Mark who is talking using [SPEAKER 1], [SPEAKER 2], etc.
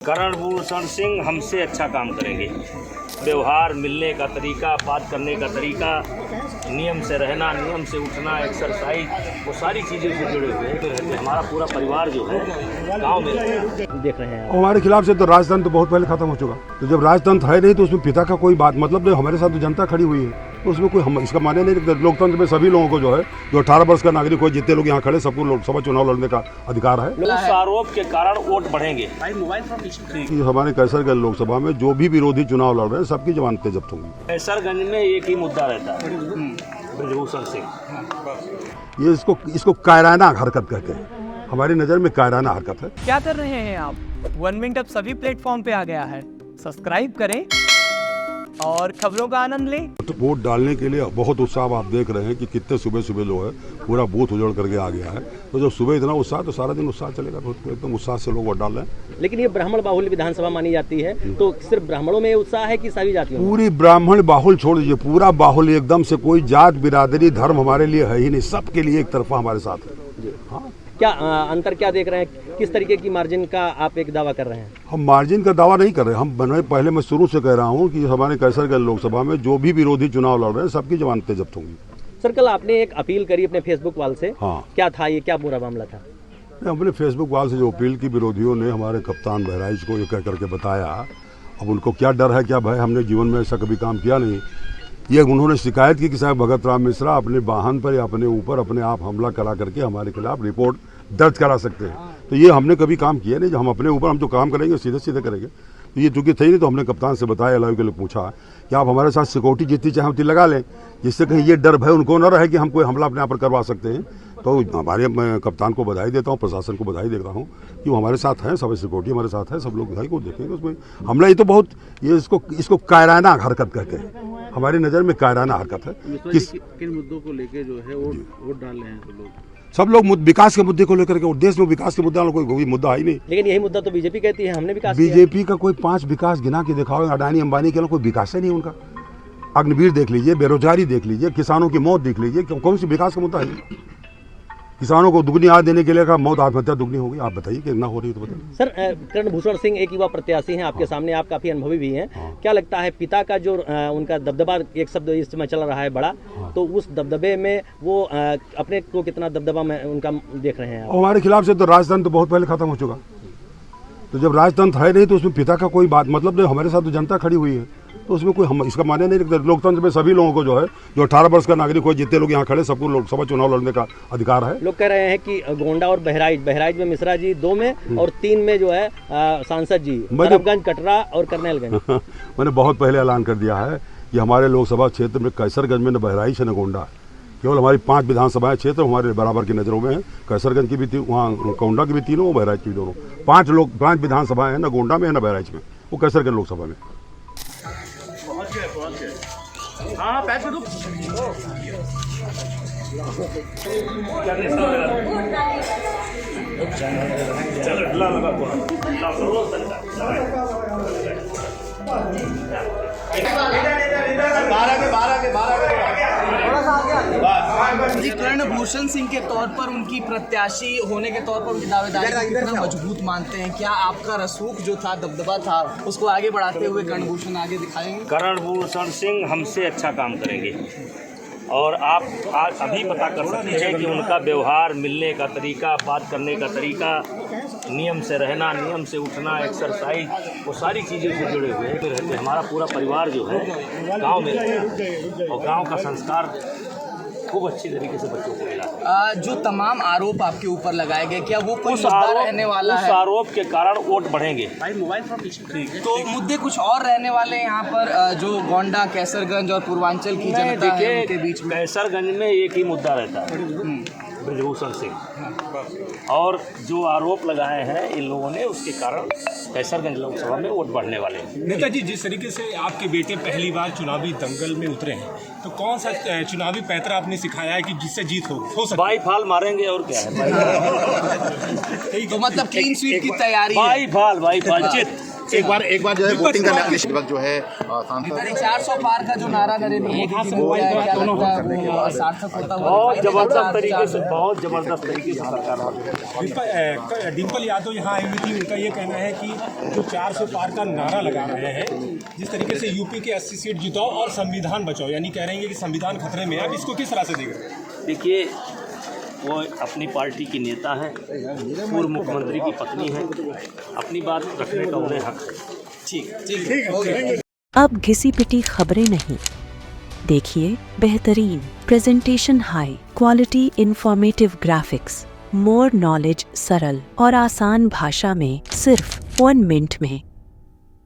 [SPEAKER 1] करणभूषण सिंह हमसे अच्छा काम करेंगे। व्यवहार, मिलने का तरीका, बात करने का तरीका, नियम से रहना, नियम से उठना, एक्सरसाइज, वो सारी चीज़ें से जुड़े हुए हैं। हमारा पूरा परिवार जो है गांव में
[SPEAKER 2] देख रहे हैं।
[SPEAKER 3] हमारे खिलाफ से तो राजतंत्र तो बहुत पहले खत्म हो चुका। तो जब राजतंत्र है नहीं तो उसमें पिता का कोई बात मतलब नहीं। हमारे साथ तो जनता खड़ी हुई है, तो उसमें कोई हम इसका माने नहीं रखते। लोकतंत्र में सभी लोगों को जो है, जो 18 वर्ष का नागरिक हो, जितने लोग यहाँ खड़े, सबको लोकसभा चुनाव लड़ने का अधिकार है।
[SPEAKER 1] उस आरोप के कारण वोट बढ़ेंगे।
[SPEAKER 3] कि हमारे कैसरगंज लोकसभा में जो भी विरोधी चुनाव लड़ रहे हैं, सबकी जमानतें जब्त होंगी।
[SPEAKER 1] कैसरगंज में एक ही मुद्दा रहता है, करणभूषण सिंह।
[SPEAKER 3] ये इसको कायराना हरकत कहते हैं। हमारी नज़र में कायराना हरकत है।
[SPEAKER 4] क्या कर रहे हैं आप? 1 मिनट अब सभी प्लेटफॉर्म पे आ गया है। सब्सक्राइब करें और खबरों का आनंद लें।
[SPEAKER 3] वोट डालने के लिए बहुत उत्साह आप देख रहे हैं कि कितने सुबह सुबह जो है पूरा बूथ उजड़ करके आ गया है। तो जब सुबह इतना उत्साह, तो सारा दिन उत्साह चलेगा। तो एकदम उत्साह से लोग वोट डाल रहे हैं।
[SPEAKER 2] लेकिन ये ब्राह्मण बाहुल्य विधानसभा मानी जाती है, तो सिर्फ ब्राह्मणों में उत्साह है कि सभी जातियों में?
[SPEAKER 3] पूरी ब्राह्मण बाहुल छोड़ दीजिए, पूरा बाहुल एकदम से। कोई जात, बिरादरी, धर्म हमारे लिए है ही नहीं। सबके लिए एक तरफा हमारे साथ है। हाँ,
[SPEAKER 2] क्या अंतर क्या देख रहे हैं? किस तरीके की मार्जिन का आप एक दावा कर रहे हैं?
[SPEAKER 3] हम मार्जिन का दावा नहीं कर रहे। हम पहले मैं शुरू से कह रहा हूँ कि हमारे कैसरगंज लोकसभा में जो भी विरोधी चुनाव लड़ रहे हैं, सबकी जमानतें जब्त होंगी।
[SPEAKER 2] सर, कल आपने एक अपील करी अपने फेसबुक वाल से।
[SPEAKER 3] हाँ,
[SPEAKER 2] क्या था ये? क्या पूरा मामला था?
[SPEAKER 3] अपने फेसबुक वाल से जो अपील की, विरोधियों ने हमारे कप्तान बहराइच को ये कह करके बताया। अब उनको क्या डर है, क्या भय? हमने जीवन में ऐसा कभी काम किया नहीं। ये उन्होंने शिकायत की कि साहब भगत राम मिश्रा अपने वाहन पर या अपने ऊपर अपने आप हमला करा करके हमारे खिलाफ रिपोर्ट दर्ज करा सकते हैं। तो ये हमने कभी काम किया नहीं। जो हम अपने ऊपर हम जो काम करेंगे सीधे सीधे करेंगे। तो ये चूंकि थी नहीं, तो हमने कप्तान से बताया, एलआईयू के लिए पूछा कि आप हमारे साथ सिक्योरिटी जितनी चाहे उतनी लगा लें, जिससे कहीं ये डर भय उनको न रहे कि हम कोई हमला अपने आप पर करवा सकते हैं। तो हमारे, मैं कप्तान को बधाई देता हूँ, प्रशासन को बधाई देता हूँ कि वो हमारे साथ हैं। सब सिक्योरिटी हमारे साथ है। सब लोग भाई को देखेंगे उसमें हमला। ये तो बहुत, ये इसको कायराना हरकत कहते हैं। हमारी नज़र में कायराना हरकत है।
[SPEAKER 5] किन मुद्दों को लेके जो है वोट डाल रहे हैं?
[SPEAKER 3] सब लोग विकास के मुद्दे को लेकर के, और देश में विकास के मुद्दा कोई मुद्दा ही नहीं।
[SPEAKER 2] लेकिन यही मुद्दा तो बीजेपी कहती है हमने विकास किया।
[SPEAKER 3] बीजेपी का कोई 5 विकास गिना के दिखाओ। अडानी अंबानी के लिए कोई विकास ही नहीं उनका। अग्निवीर देख लीजिए, बेरोजगारी देख लीजिए, किसानों की मौत देख लीजिए। कौन सी विकास का मुद्दा है? किसानों को दुगनी आय देने के लिए मौत, आत्महत्या दुगनी होगी। आप बताइए कि ना हो रही है तो बताइए।
[SPEAKER 2] सर, करणभूषण सिंह एक युवा प्रत्याशी हैं आपके सामने, आप काफी अनुभवी भी हैं। क्या लगता है, पिता का जो उनका दबदबा, एक शब्द इस समय चल रहा है बड़ा, तो उस दबदबे में वो अपने को कितना दबदबा में उनका देख रहे हैं आप?
[SPEAKER 3] हमारे खिलाफ से तो राजतंत्र तो बहुत पहले खत्म हो चुका। तो जब राजतंत्र है नहीं तो उसमें पिता का कोई बात मतलब नहीं। हमारे साथ तो जनता खड़ी हुई है, तो उसमें कोई हम इसका माने नहीं रखते। लोकतंत्र में सभी लोगों को जो है, जो 18 वर्ष का नागरिक हो, जितने लोग यहाँ खड़े, सबको लोकसभा चुनाव लड़ने का अधिकार है।
[SPEAKER 2] लोग कह रहे हैं कि गोंडा और बहराइच में मिश्रा जी 2 में और 3 में जो है सांसद जी, नरपगंज, कटरा और करनेलगंज।
[SPEAKER 3] मैंने बहुत पहले ऐलान कर दिया है कि हमारे लोकसभा क्षेत्र में कैसरगंज में न बहराइच है न गोंडा है। केवल हमारी 5 विधानसभाएं क्षेत्र हमारे बराबर की नज़रों में है। कैसरगंज की भी वहाँ गोंडा की भी तीनों, बहराइच की भी दोनों। 5 विधानसभाएं हैं, न गोंडा में है न बहराइच में, वो कैसरगंज लोकसभा में।
[SPEAKER 1] हाँ, पैक कर दो।
[SPEAKER 4] जी, करणभूषण सिंह के तौर पर, उनकी प्रत्याशी होने के तौर पर उनकी दावेदारी को कितना मजबूत मानते हैं? क्या आपका रसूख जो था, दबदबा था, उसको आगे बढ़ाते हुए करणभूषण आगे दिखाएंगे?
[SPEAKER 1] करणभूषण सिंह हमसे अच्छा काम करेंगे। और आप आज अभी पता कर सकते हैं कि उनका व्यवहार, मिलने का तरीका, बात करने का तरीका, नियम से रहना, नियम से उठना, एक्सरसाइज, वो सारी चीज़ें से जुड़े हुए हैं। हमारा पूरा परिवार जो है गांव में रहता है, और गांव का संस्कार खूब अच्छी तरीके से बच्चों को मिला।
[SPEAKER 4] जो तमाम आरोप आपके ऊपर लगाए गए, क्या वो कुछ रहने वाला है?
[SPEAKER 1] उस आरोप के कारण वोट बढ़ेंगे।
[SPEAKER 4] तो मुद्दे कुछ और रहने वाले हैं यहाँ पर, जो गोंडा, कैसरगंज और पूर्वांचल की जनता है उनके बीच में?
[SPEAKER 1] कैसरगंज में एक ही मुद्दा रहता है, करणभूषण सिंह। और जो आरोप लगाए हैं इन लोगों ने, उसके कारण कैसरगंज लोकसभा में वोट बढ़ने वाले हैं।
[SPEAKER 6] नेताजी, जिस तरीके से आपके बेटे पहली बार चुनावी दंगल में उतरे हैं, तो कौन सा चुनावी पैतरा आपने सिखाया है कि जिससे जीत हो सकती है?
[SPEAKER 1] बाई फाल मारेंगे और क्या है।
[SPEAKER 4] तो मतलब क्लीन स्वीप की तैयारी?
[SPEAKER 1] बाई फाल जीत।
[SPEAKER 7] एक बार जो है वोटिंग करने के वक्त जो है सांसद
[SPEAKER 4] 400 पार का जो नारा नरेंद्र मोदी जी ने दिया है, क्या लगता है वो सार्थक होता हुआ
[SPEAKER 1] बहुत
[SPEAKER 4] दिखाई देगा?
[SPEAKER 1] जबरदस्त तरीके से बहुत जबरदस्त तरीके से सरकार
[SPEAKER 6] डिम्पल यादव यहाँ आई हुई थी, उनका ये कहना है कि जो 400 पार का नारा लगा रहे हैं, जिस तरीके से यूपी के 80 सीट जिताओ और संविधान बचाओ, यानी कह रहे हैं कि संविधान खतरे में है, अब इसको किस तरह से देख रहे हैं?
[SPEAKER 1] देखिए, वो अपनी पार्टी की नेता हैं, पूर्व मुख्यमंत्री की पत्नी हैं, अपनी बात रखने का उन्हें हक है।
[SPEAKER 4] ठीक।
[SPEAKER 8] अब घिसी पिटी खबरें नहीं, देखिए बेहतरीन presentation, high quality informative graphics, more knowledge, सरल और आसान भाषा में सिर्फ 1 मिनट में।